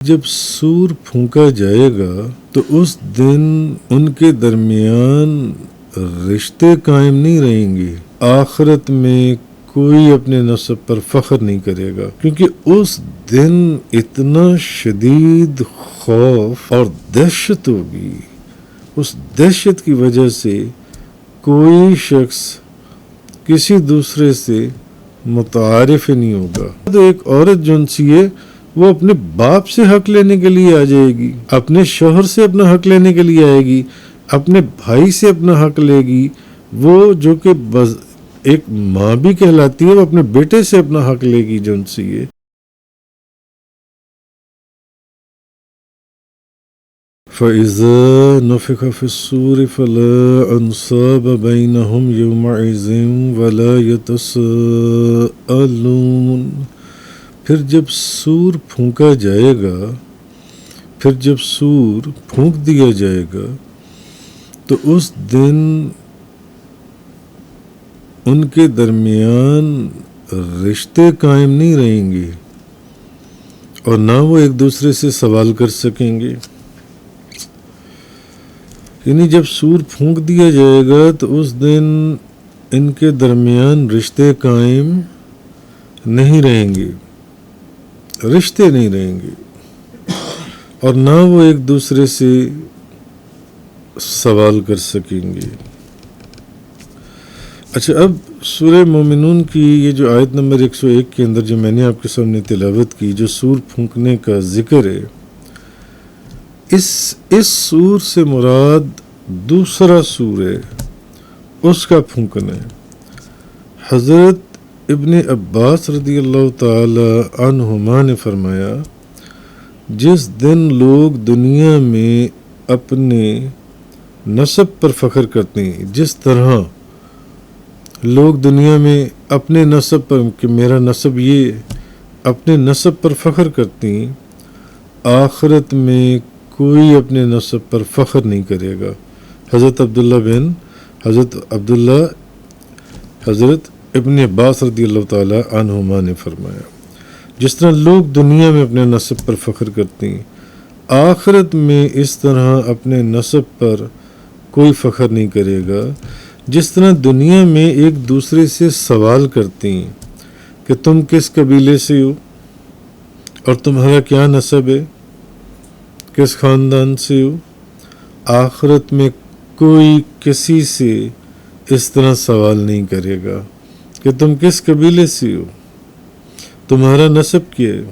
جب سور پھونکا جائے گا تو اس دن ان کے درمیان رشتے قائم نہیں رہیں گے. آخرت میں کوئی اپنے نسب پر فخر نہیں کرے گا، کیونکہ اس دن اتنا شدید خوف اور دہشت ہوگی. اس دہشت کی وجہ سے کوئی شخص کسی دوسرے سے متعارف ہی نہیں ہوگا. تو ایک عورت جون سی ہے وہ اپنے باپ سے حق لینے کے لیے آ جائے گی، اپنے شوہر سے اپنا حق لینے کے لیے آئے گی، اپنے بھائی سے اپنا حق لے گی. وہ جو کہ ایک ماں بھی کہلاتی ہے، وہ اپنے بیٹے سے اپنا حق لے گی جون سی ہے. فَإِذَا نُفِخَ فِي الصُّورِ فَلَا أَنْصَابَ بَيْنَهُمْ يَوْمَئِذٍ وَلَا يَتَسَاءَلُونَ. پھر جب سور پھونکا جائے گا، پھر جب سور پھونک دیا جائے گا تو اس دن ان کے درمیان رشتے قائم نہیں رہیں گے اور نہ وہ ایک دوسرے سے سوال کر سکیں گے. یعنی جب سور پھونک دیا جائے گا تو اس دن ان کے درمیان رشتے قائم نہیں رہیں گے، رشتے نہیں رہیں گے اور نہ وہ ایک دوسرے سے سوال کر سکیں گے. اچھا، اب سورہ مومنون کی یہ جو آیت نمبر 101 کے اندر جو میں نے آپ کے سامنے تلاوت کی، جو سور پھونکنے کا ذکر ہے، اس سور سے مراد دوسرا سور ہے، اس کا پھونکنا ہے. حضرت ابن عباس رضی اللہ تعالی عنہما نے فرمایا، جس دن لوگ دنیا میں اپنے نسب پر فخر کرتے ہیں، جس طرح لوگ دنیا میں اپنے نسب پر کہ میرا نسب یہ اپنے نسب پر فخر کرتے ہیں، آخرت میں کوئی اپنے نسب پر فخر نہیں کرے گا. حضرت ابن عباس رضی اللہ تعالی عنہما نے فرمایا، جس طرح لوگ دنیا میں اپنے نسب پر فخر کرتے ہیں، آخرت میں اس طرح اپنے نسب پر کوئی فخر نہیں کرے گا. جس طرح دنیا میں ایک دوسرے سے سوال کرتے ہیں کہ تم کس قبیلے سے ہو اور تمہارا کیا نسب ہے، کس خاندان سے ہو، آخرت میں کوئی کسی سے اس طرح سوال نہیں کرے گا کہ تم کس قبیلے سے ہو، تمہارا نسب کیا ہے.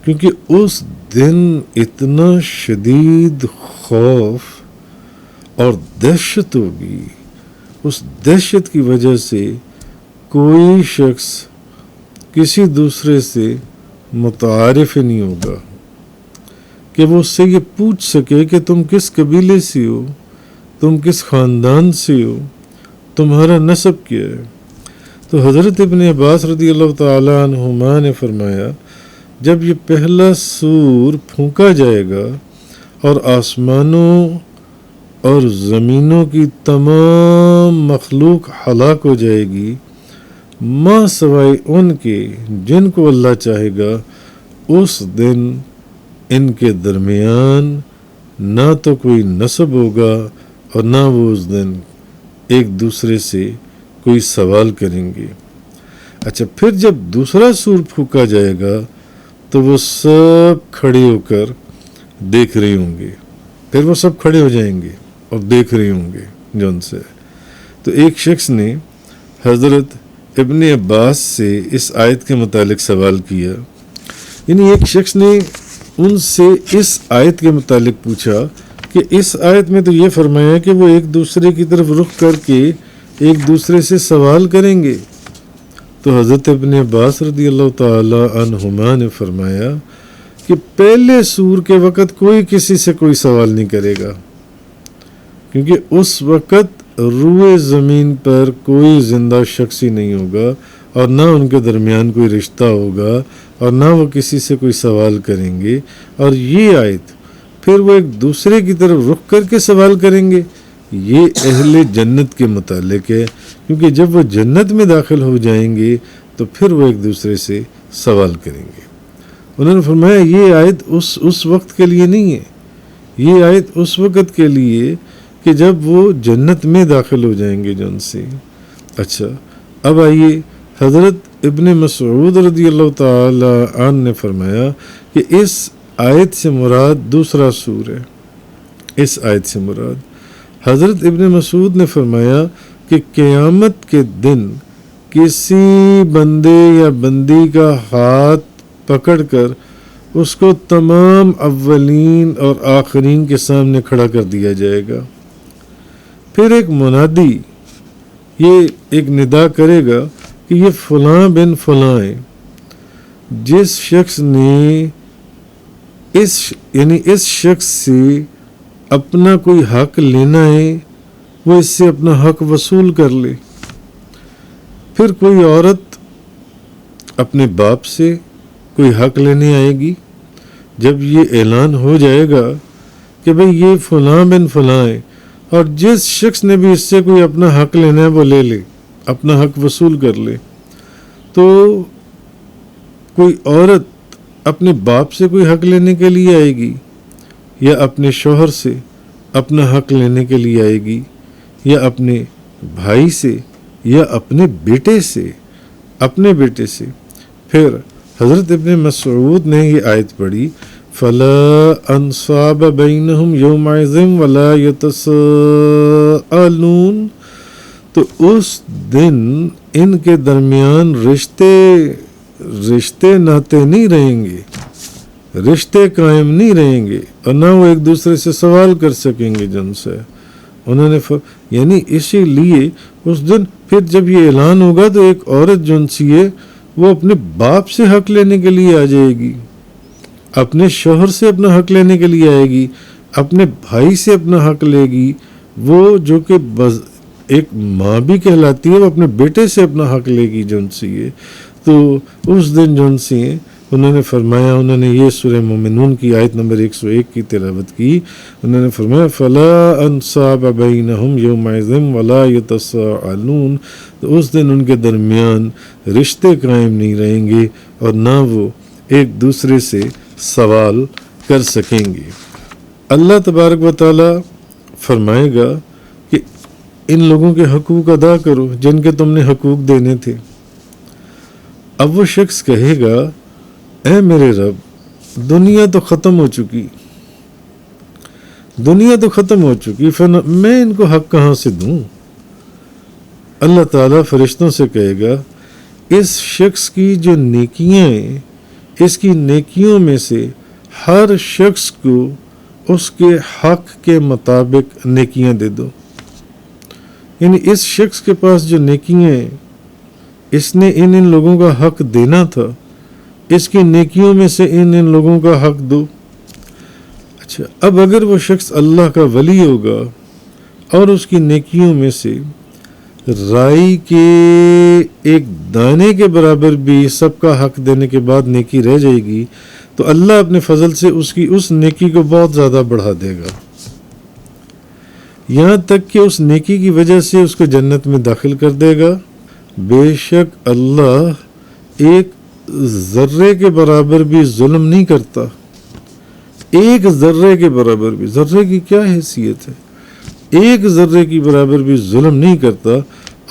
کیونکہ اس دن اتنا شدید خوف اور دہشت ہوگی، اس دہشت کی وجہ سے کوئی شخص کسی دوسرے سے متعارف ہی نہیں ہوگا کہ وہ اس سے یہ پوچھ سکے کہ تم کس قبیلے سے ہو، تم کس خاندان سے ہو، تمہارا نسب کیا ہے. تو حضرت ابن عباس رضی اللہ تعالی عنہما نے فرمایا، جب یہ پہلا سور پھونکا جائے گا اور آسمانوں اور زمینوں کی تمام مخلوق ہلاک ہو جائے گی، ماں سوائے ان کے جن کو اللہ چاہے گا، اس دن ان کے درمیان نہ تو کوئی نسب ہوگا اور نہ وہ اس دن ایک دوسرے سے کوئی سوال کریں گے. اچھا، پھر جب دوسرا سور پھونکا جائے گا تو وہ سب کھڑے ہو کر دیکھ رہے ہوں گے، پھر وہ سب کھڑے ہو جائیں گے اور دیکھ رہے ہوں گے جن سے. تو ایک شخص نے حضرت ابن عباس سے اس آیت کے متعلق سوال کیا، یعنی ایک شخص نے ان سے اس آیت کے متعلق پوچھا کہ اس آیت میں تو یہ فرمایا کہ وہ ایک دوسرے کی طرف رخ کر کے ایک دوسرے سے سوال کریں گے. تو حضرت ابن عباس رضی اللہ تعالی عنہما نے فرمایا کہ پہلے سور کے وقت کوئی کسی سے کوئی سوال نہیں کرے گا، کیونکہ اس وقت روئے زمین پر کوئی زندہ شخص ہی نہیں ہوگا اور نہ ان کے درمیان کوئی رشتہ ہوگا اور نہ وہ کسی سے کوئی سوال کریں گے. اور یہ آیت پھر وہ ایک دوسرے کی طرف رخ کر کے سوال کریں گے، یہ اہل جنت کے متعلق ہے، کیونکہ جب وہ جنت میں داخل ہو جائیں گے تو پھر وہ ایک دوسرے سے سوال کریں گے. انہوں نے فرمایا یہ آیت اس وقت کے لیے نہیں ہے، یہ آیت اس وقت کے لیے کہ جب وہ جنت میں داخل ہو جائیں گے جن سے۔ اچھا، اب آئیے، حضرت ابن مسعود رضی اللہ تعالی عنہ نے فرمایا کہ اس آیت سے مراد دوسرا سور ہے۔ اس آیت سے مراد حضرت ابن مسعود نے فرمایا کہ قیامت کے دن کسی بندے یا بندی کا ہاتھ پکڑ کر اس کو تمام اولین اور آخرین کے سامنے کھڑا کر دیا جائے گا۔ پھر ایک منادی یہ ایک ندا کرے گا کہ یہ فلاں بن فلاں ہے، جس شخص نے اس شخص سے اپنا کوئی حق لینا ہے وہ اس سے اپنا حق وصول کر لے۔ پھر کوئی عورت اپنے باپ سے کوئی حق لینے آئے گی، جب یہ اعلان ہو جائے گا کہ بھئی یہ فلاں بن فلاں ہے، اور جس شخص نے بھی اس سے کوئی اپنا حق لینا ہے وہ لے لے، اپنا حق وصول کر لے، تو کوئی عورت اپنے باپ سے کوئی حق لینے کے لیے آئے گی، یا اپنے شوہر سے اپنا حق لینے کے لیے آئے گی، یا اپنے بھائی سے، یا اپنے بیٹے سے۔ پھر حضرت ابن مسعود نے یہ آیت پڑھی، فَلَا أَنْصَابَ بَيْنَهُمْ يَوْمَئِذٍ وَلَا يَتَسَاءَلُونَ، تو اس دن ان کے درمیان رشتے ناطے نہیں رہیں گے، رشتے قائم نہیں رہیں گے، اور نہ وہ ایک دوسرے سے سوال کر سکیں گے جن سے۔ انہوں نے یعنی اسی لیے اس دن پھر جب یہ اعلان ہوگا تو ایک عورت جن سی ہے وہ اپنے باپ سے حق لینے کے لیے آ جائے گی، اپنے شوہر سے اپنا حق لینے کے لیے آئے گی، اپنے بھائی سے اپنا حق لے گی، وہ جو کہ ایک ماں بھی کہلاتی ہے، وہ اپنے بیٹے سے اپنا حق لے گی جن سی ہے۔ تو اس دن جن سی ہیں انہوں نے فرمایا، انہوں نے یہ سورہ مومنون کی آیت نمبر 101 کی تلاوت کی، انہوں نے فرمایا فَلَا أَنْصَابَ بَيْنَهُمْ يَوْمَئِذٍ وَلَا يَتَسَاءَلُونَ، تو اس دن ان کے درمیان رشتے قائم نہیں رہیں گے اور نہ وہ ایک دوسرے سے سوال کر سکیں گے۔ اللہ تبارک و تعالی فرمائے گا کہ ان لوگوں کے حقوق ادا کرو جن کے تم نے حقوق دینے تھے۔ اب وہ شخص کہے گا، اے میرے رب، دنیا تو ختم ہو چکی، میں ان کو حق کہاں سے دوں؟ اللہ تعالیٰ فرشتوں سے کہے گا، اس شخص کی جو نیکیاں ہیں، اس کی نیکیوں میں سے ہر شخص کو اس کے حق کے مطابق نیکیاں دے دو۔ یعنی اس شخص کے پاس جو نیکیاں ہیں، اس نے ان لوگوں کا حق دینا تھا، اس کی نیکیوں میں سے ان لوگوں کا حق دو۔ اچھا، اب اگر وہ شخص اللہ کا ولی ہوگا اور اس کی نیکیوں میں سے رائی کے ایک دانے کے برابر بھی سب کا حق دینے کے بعد نیکی رہ جائے گی، تو اللہ اپنے فضل سے اس کی اس نیکی کو بہت زیادہ بڑھا دے گا، یہاں تک کہ اس نیکی کی وجہ سے اس کو جنت میں داخل کر دے گا۔ بے شک اللہ ایک ذرے کے برابر بھی ظلم نہیں کرتا، ایک ذرے کے برابر بھی، ذرے کی کیا حیثیت ہے، ایک ذرے کی برابر بھی ظلم نہیں کرتا،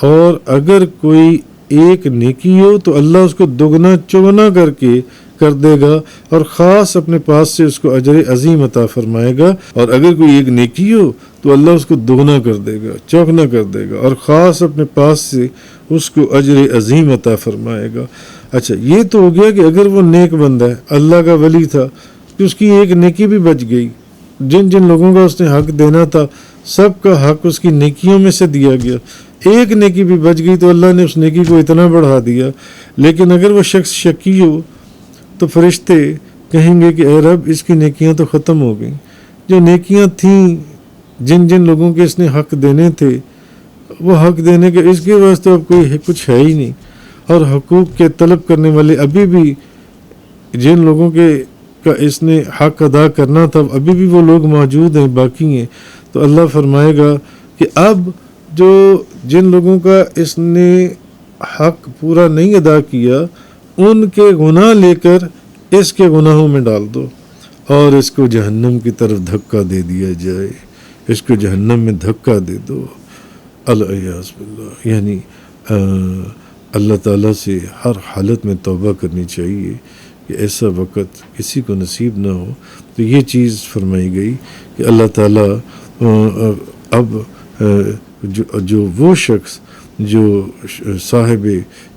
اور اگر کوئی ایک نیکی ہو تو اللہ اس کو دگنا چگنا کر دے گا، اور خاص اپنے پاس سے اس کو اجر عظیم عطا فرمائے گا، اور اگر کوئی ایک نیکی ہو تو اللہ اس کو دگنا کر دے گا، چوگنا کر دے گا، اور خاص اپنے پاس سے اس کو اجر عظیم عطا فرمائے گا۔ اچھا، یہ تو ہو گیا کہ اگر وہ نیک بندہ ہے، اللہ کا ولی تھا، کہ اس کی ایک نیکی بھی بچ گئی، جن لوگوں کا اس نے حق دینا تھا سب کا حق اس کی نیکیوں میں سے دیا گیا، ایک نیکی بھی بچ گئی تو اللہ نے اس نیکی کو اتنا بڑھا دیا۔ لیکن اگر وہ شخص شکی ہو تو فرشتے کہیں گے کہ اے رب، اس کی نیکیاں تو ختم ہو گئیں، جو نیکیاں تھیں جن لوگوں کے اس نے حق دینے تھے، وہ حق دینے کے اس کے واسطے اب کوئی کچھ ہے ہی نہیں، اور حقوق کے طلب کرنے والے ابھی بھی جن لوگوں کا اس نے حق ادا کرنا تھا ابھی بھی وہ لوگ موجود ہیں، باقی ہیں۔ تو اللہ فرمائے گا کہ اب جن لوگوں کا اس نے حق پورا نہیں ادا کیا، ان کے گناہ لے کر اس کے گناہوں میں ڈال دو اور اس کو جہنم کی طرف دھکا دے دیا جائے، اس کو جہنم میں دھکا دے دو، الیاذ باللہ۔ یعنی اللہ تعالیٰ سے ہر حالت میں توبہ کرنی چاہیے کہ ایسا وقت کسی کو نصیب نہ ہو۔ تو یہ چیز فرمائی گئی کہ اللہ تعالیٰ اب جو وہ شخص جو صاحب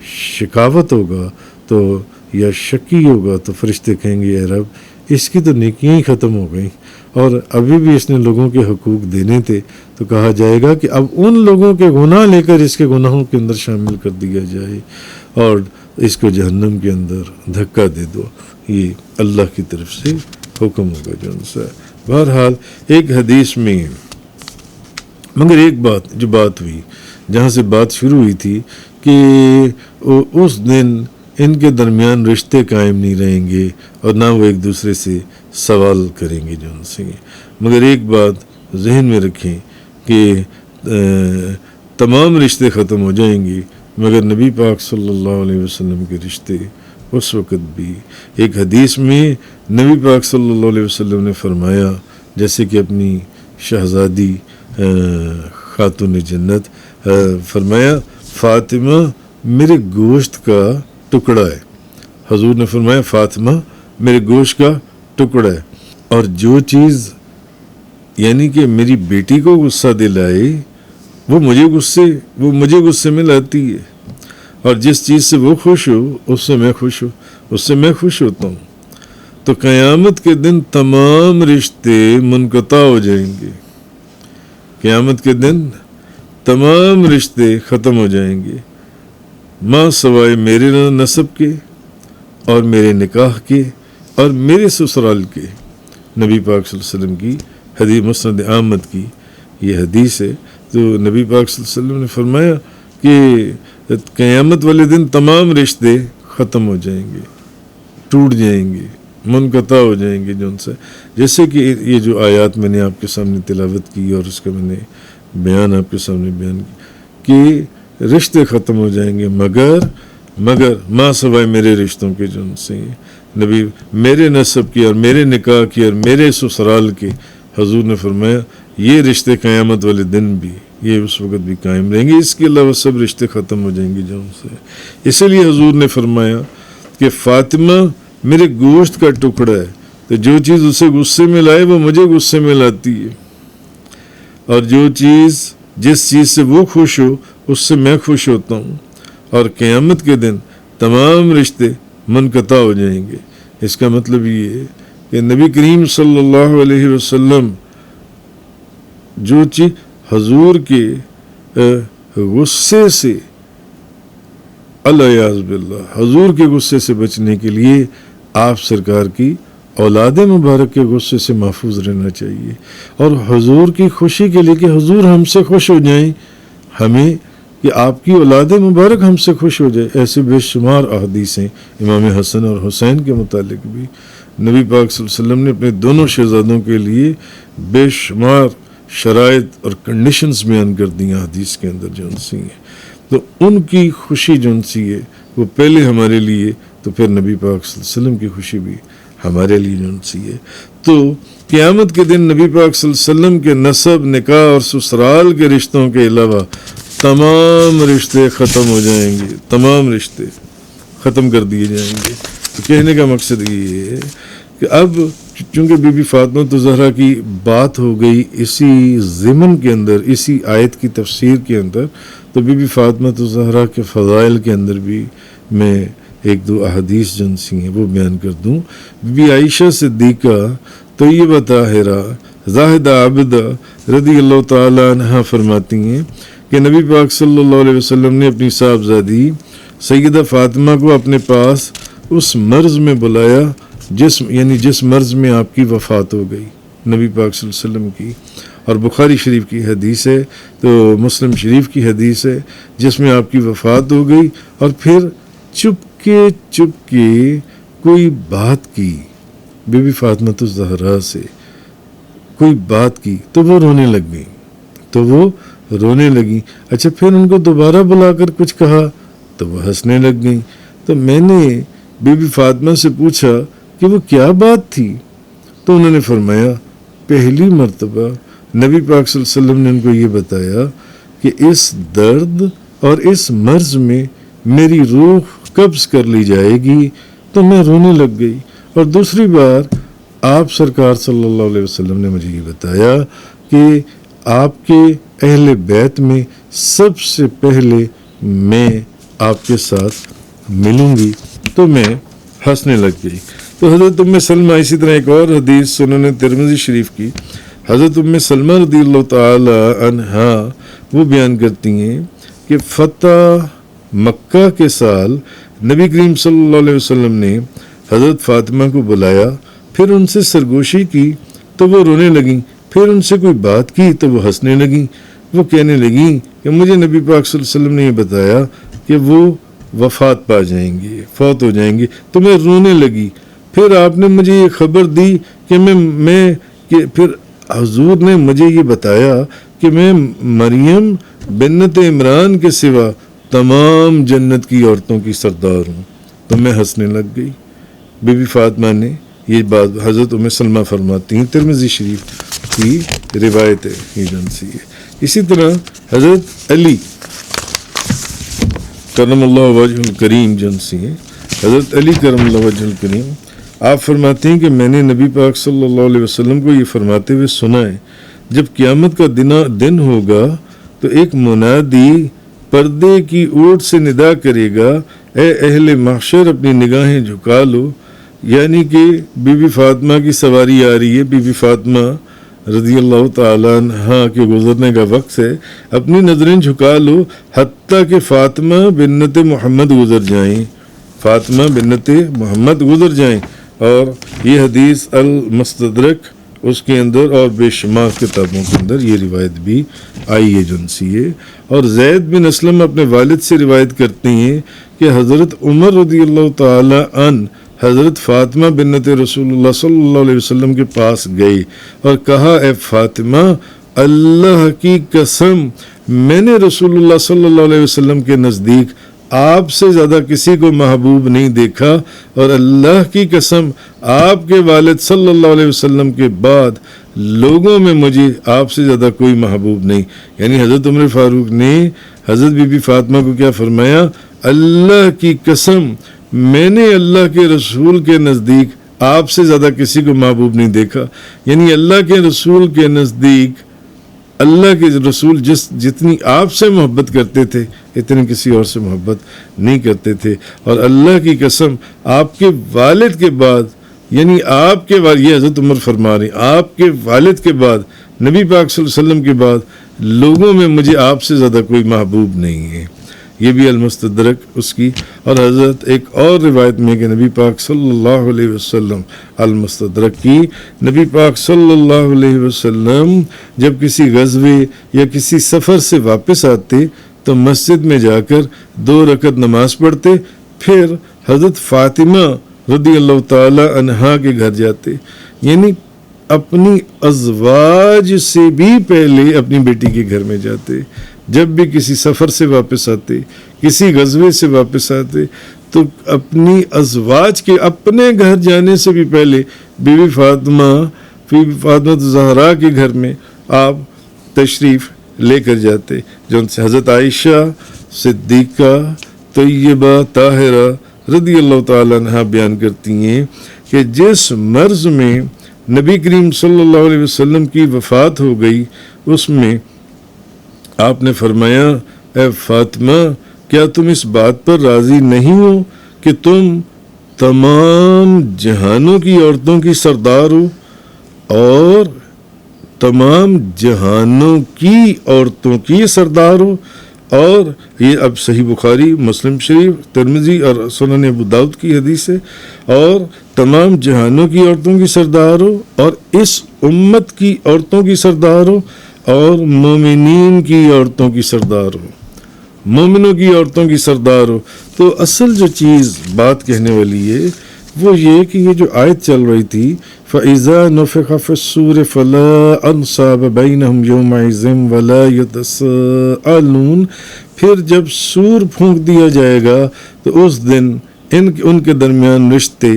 شکاوت ہوگا تو یا شکی ہوگا تو فرشتے کہیں گے اے رب اس کی تو نیکیاں ہی ختم ہو گئیں اور ابھی بھی اس نے لوگوں کے حقوق دینے تھے، تو کہا جائے گا کہ اب ان لوگوں کے گناہ لے کر اس کے گناہوں کے اندر شامل کر دیا جائے اور اس کو جہنم کے اندر دھکا دے دو۔ یہ اللہ کی طرف سے حکم ہوگا جو ان سے۔ بہرحال ایک حدیث میں مگر ایک بات جو بات ہوئی جہاں سے بات شروع ہوئی تھی کہ اس دن ان کے درمیان رشتے قائم نہیں رہیں گے اور نہ وہ ایک دوسرے سے سوال کریں گے جو ان سے۔ مگر ایک بات ذہن میں رکھیں کہ تمام رشتے ختم ہو جائیں گے مگر نبی پاک صلی اللہ علیہ وسلم کے رشتے اس وقت بھی۔ ایک حدیث میں نبی پاک صلی اللہ علیہ وسلم نے فرمایا، جیسے کہ اپنی شہزادی خاتون جنت فرمایا فاطمہ میرے گوشت کا ٹکڑا ہے، حضور نے فرمایا فاطمہ میرے گوشت کا ٹکڑا ہے، اور جو چیز یعنی کہ میری بیٹی کو غصہ دلائے وہ مجھے غصے میں لاتی ہے، اور جس چیز سے وہ خوش ہو اس سے میں خوش ہوتا ہوں۔ تو قیامت کے دن تمام رشتے منقطع ہو جائیں گے، قیامت کے دن تمام رشتے ختم ہو جائیں گے ماں سوائے میرے نسب کے اور میرے نکاح کے اور میرے سسرال کے۔ نبی پاک صلی اللہ علیہ وسلم کی حدیث مسند احمد کی یہ حدیث ہے۔ تو نبی پاک صلی اللہ علیہ وسلم نے فرمایا کہ قیامت والے دن تمام رشتے ختم ہو جائیں گے، ٹوٹ جائیں گے، منقطع ہو جائیں گے جو ان سے، جیسے کہ یہ جو آیات میں نے آپ کے سامنے تلاوت کی اور اس کا میں نے بیان آپ کے سامنے بیان کی کہ رشتے ختم ہو جائیں گے مگر ماں سوائے میرے رشتوں کے جو ان سے، نبی میرے نسب کی اور میرے نکاح کی اور میرے سسرال کے، حضور نے فرمایا یہ رشتے قیامت والے دن بھی یہ اس وقت بھی قائم رہیں گے، اس کے علاوہ سب رشتے ختم ہو جائیں گے جو ان سے۔ اسی لیے حضور نے فرمایا کہ فاطمہ میرے گوشت کا ٹکڑا ہے، تو جو چیز اسے غصے میں لائے وہ مجھے غصے میں لاتی ہے، اور جس چیز سے وہ خوش ہو اس سے میں خوش ہوتا ہوں، اور قیامت کے دن تمام رشتے منقطع ہو جائیں گے۔ اس کا مطلب یہ ہے کہ نبی کریم صلی اللہ علیہ وسلم جو چیز حضور کے غصے سے الیاذ باللہ حضور کے غصے سے بچنے کے لیے آپ سرکار کی اولاد مبارک کے غصے سے محفوظ رہنا چاہیے، اور حضور کی خوشی کے لیے کہ حضور ہم سے خوش ہو جائیں، ہمیں کہ آپ کی اولاد مبارک ہم سے خوش ہو جائے۔ ایسے بے شمار احادیث ہیں امام حسن اور حسین کے متعلق بھی، نبی پاک صلی اللہ علیہ وسلم نے اپنے دونوں شہزادوں کے لیے بے شمار شرائط اور کنڈیشنز بیان کر دی حدیث کے اندر جو ان سی ہیں، تو ان کی خوشی جو ان سی ہے وہ پہلے ہمارے لیے، تو پھر نبی پاک صلی اللہ علیہ وسلم کی خوشی بھی ہمارے لیے جو ان سی ہے۔ تو قیامت کے دن نبی پاک صلی اللہ علیہ وسلم کے نسب، نکاح اور سسرال کے رشتوں کے علاوہ تمام رشتے ختم ہو جائیں گے، تمام رشتے ختم کر دیے جائیں گے۔ تو کہنے کا مقصد یہ ہے کہ اب چونکہ بی بی فاطمہ زہرا کی بات ہو گئی اسی ضمن کے اندر، اسی آیت کی تفسیر کے اندر، تو بی بی فاطمہ زہرا کے فضائل کے اندر بھی میں ایک دو احادیث جن سی ہیں وہ بیان کر دوں۔ بی بی عائشہ صدیقہ طیبہ طاہرہ زاہدہ عابدہ رضی اللہ تعالیٰ عنہا فرماتی ہیں کہ نبی پاک صلی اللہ علیہ وسلم نے اپنی صاحبزادی سیدہ فاطمہ کو اپنے پاس اس مرض میں بلایا جس مرض میں آپ کی وفات ہو گئی، نبی پاک صلی اللہ علیہ وسلم کی، اور بخاری شریف کی حدیث ہے، تو مسلم شریف کی حدیث ہے جس میں آپ کی وفات ہو گئی، اور پھر چپ کے کوئی بات کی بی بی فاطمہ زہرا سے، کوئی بات کی تو وہ رونے لگی، اچھا پھر ان کو دوبارہ بلا کر کچھ کہا تو وہ ہنسنے لگ گئیں۔ تو میں نے بی بی فاطمہ سے پوچھا کہ وہ کیا بات تھی؟ تو انہوں نے فرمایا پہلی مرتبہ نبی پاک صلی اللہ علیہ وسلم نے ان کو یہ بتایا کہ اس درد اور اس مرض میں میری روح قبض کر لی جائے گی، تو میں رونے لگ گئی۔ اور دوسری بار آپ سرکار صلی اللہ علیہ وسلم نے مجھے یہ بتایا کہ آپ کے اہل بیت میں سب سے پہلے میں آپ کے ساتھ ملوں گی، تو میں ہنسنے لگ گئی۔ تو حضرت ام سلمہ، اسی طرح ایک اور حدیث سنن ترمذی شریف کی، حضرت ام سلمہ رضی اللہ تعالی عنہا وہ بیان کرتی ہیں کہ فتح مکہ کے سال نبی کریم صلی اللہ علیہ وسلم نے حضرت فاطمہ کو بلایا، پھر ان سے سرگوشی کی تو وہ رونے لگیں، پھر ان سے کوئی بات کی تو وہ ہنسنے لگیں۔ وہ کہنے لگیں کہ مجھے نبی پاک صلی اللہ علیہ وسلم نے یہ بتایا کہ وہ وفات پا جائیں گے، فوت ہو جائیں گے، تو میں رونے لگی۔ پھر آپ نے مجھے یہ خبر دی کہ پھر حضور نے مجھے یہ بتایا کہ میں مریم بنت عمران کے سوا تمام جنت کی عورتوں کی سردار ہوں، تو میں ہنسنے لگ گئی۔ بی بی فاطمہ نے یہ بات حضرت ام سلمہ فرماتی ہیں، ترمذی شریف کی روایت ہے ایجنسی ہے۔ اسی طرح حضرت علی کرم اللہ وجہ الکریم جنسی ہیں، حضرت علی کرم اللہ وجہ الکریم، آپ فرماتے ہیں کہ میں نے نبی پاک صلی اللہ علیہ وسلم کو یہ فرماتے ہوئے سنا ہے، جب قیامت کا دن ہوگا تو ایک منادی پردے کی اوٹ سے ندا کرے گا، اے اہل محشر اپنی نگاہیں جھکا لو، یعنی کہ بی بی فاطمہ کی سواری آ رہی ہے، بی بی فاطمہ رضی اللہ تعالیٰ عنہا کے گزرنے کا وقت ہے، اپنی نظریں جھکا لو حتیٰ کہ فاطمہ بنت محمد گزر جائیں، فاطمہ بنت محمد گزر جائیں۔ اور یہ حدیث المستدرک اس کے اندر اور بے شمار کتابوں کے اندر یہ روایت بھی آئی ایجنسی ہے۔ اور زید بن اسلم اپنے والد سے روایت کرتے ہیں کہ حضرت عمر رضی اللہ تعالی عنہ حضرت فاطمہ بنت رسول اللہ صلی اللہ علیہ وسلم کے پاس گئی اور کہا، اے فاطمہ، اللہ کی قسم میں نے رسول اللہ صلی اللہ علیہ وسلم کے نزدیک آپ سے زیادہ کسی کو محبوب نہیں دیکھا، اور اللہ کی قسم آپ کے والد صلی اللہ علیہ وسلم کے بعد لوگوں میں مجھے آپ سے زیادہ کوئی محبوب نہیں۔ یعنی حضرت عمر فاروق نے حضرت بی بی فاطمہ کو کیا فرمایا؟ اللہ کی قسم میں نے اللہ کے رسول کے نزدیک آپ سے زیادہ کسی کو محبوب نہیں دیکھا۔ یعنی اللہ کے رسول کے نزدیک اللہ کے رسول جتنی آپ سے محبت کرتے تھے اتنی کسی اور سے محبت نہیں کرتے تھے، اور اللہ کی قسم آپ کے والد کے بعد، یعنی آپ کے والد، یہ حضرت عمر فرما رہے ہیں، آپ کے والد کے بعد، نبی پاک صلی اللہ علیہ وسلم کے بعد لوگوں میں مجھے آپ سے زیادہ کوئی محبوب نہیں ہے۔ یہ بھی المستدرک اس کی۔ اور حضرت ایک اور روایت میں کہ نبی پاک صلی اللہ علیہ وسلم المستدرک کی، نبی پاک صلی اللہ علیہ وسلم جب کسی غزوے یا کسی سفر سے واپس آتے تو مسجد میں جا کر 2 رکعت نماز پڑھتے، پھر حضرت فاطمہ رضی اللہ تعالی عنہا کے گھر جاتے، یعنی اپنی ازواج سے بھی پہلے اپنی بیٹی کے گھر میں جاتے۔ جب بھی کسی سفر سے واپس آتے، کسی غزوے سے واپس آتے، تو اپنی ازواج کے اپنے گھر جانے سے بھی پہلے بی بی فاطمہ زہرا کے گھر میں آپ تشریف لے کر جاتے، جو ان سے حضرت عائشہ صدیقہ طیبہ طاہرہ رضی اللہ تعالیٰ عنہ بیان کرتی ہیں کہ جس مرض میں نبی کریم صلی اللہ علیہ وسلم کی وفات ہو گئی، اس میں آپ نے فرمایا، اے فاطمہ، کیا تم اس بات پر راضی نہیں ہو کہ تم تمام جہانوں کی عورتوں کی سردار ہو؟ اور تمام جہانوں کی عورتوں کی سردار ہو۔ اور یہ اب صحیح بخاری، مسلم شریف، ترمذی اور سنن ابو داؤد کی حدیث ہے۔ اور تمام جہانوں کی عورتوں کی سردار ہو، اور اس امت کی عورتوں کی سردار ہو، اور مومنین کی عورتوں کی سردار ہو، مومنوں کی عورتوں کی سردار ہو۔ تو اصل جو چیز بات کہنے والی ہے وہ یہ کہ یہ جو آیت چل رہی تھی، فَإِذَا نُفِخَ فِي الصُّورِ فَلَا أَنْصَابَ بَيْنَهُمْ يَوْمَئِذٍ وَلَا يَتَسَاءَلُونَ، پھر جب سور پھونک دیا جائے گا تو اس دن ان کے درمیان رشتے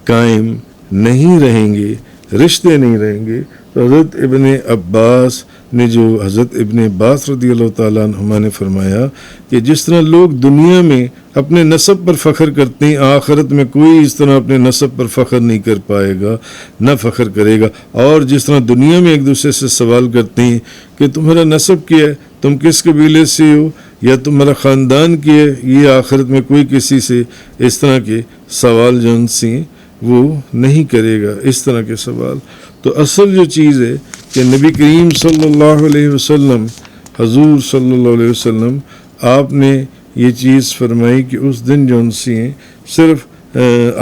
قائم نہیں رہیں گے، رشتے نہیں رہیں گے، تو حضرت ابن عباس نے جو حضرت ابن عباس رضی اللہ تعالیٰ عنہما نے فرمایا کہ جس طرح لوگ دنیا میں اپنے نسب پر فخر کرتے ہیں، آخرت میں کوئی اس طرح اپنے نسب پر فخر نہیں کر پائے گا، نہ فخر کرے گا. اور جس طرح دنیا میں ایک دوسرے سے سوال کرتے ہیں کہ تمہارا نسب کیا ہے، تم کس قبیلے سے ہو یا تمہارا خاندان کیا ہے، یہ آخرت میں کوئی کسی سے اس طرح کے سوال جو ان سے وہ نہیں کرے گا، اس طرح کے سوال. تو اصل جو چیز ہے کہ نبی کریم صلی اللہ علیہ وسلم، حضور صلی اللہ علیہ وسلم، آپ نے یہ چیز فرمائی کہ اس دن جو ان سے صرف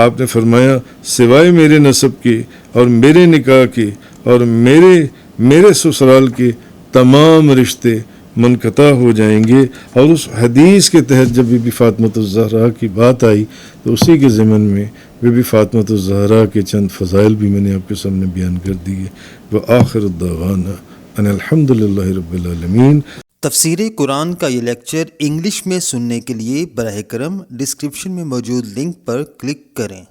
آپ نے فرمایا سوائے میرے نسب کے اور میرے نکاح کے اور میرے سسرال کے تمام رشتے منقطع ہو جائیں گے. اور اس حدیث کے تحت جب بی بی فاطمۃ الزہرا کی بات آئی تو اسی کے ضمن میں بی بی فاطمۃ الزہرا کے چند فضائل بھی میں نے آپ کے سامنے بیان کر دیے. وآخر الدعوانا ان الحمد للہ رب العالمین. تفسیر قرآن کا یہ لیکچر انگلش میں سننے کے لیے براہ کرم ڈسکرپشن میں موجود لنک پر کلک کریں.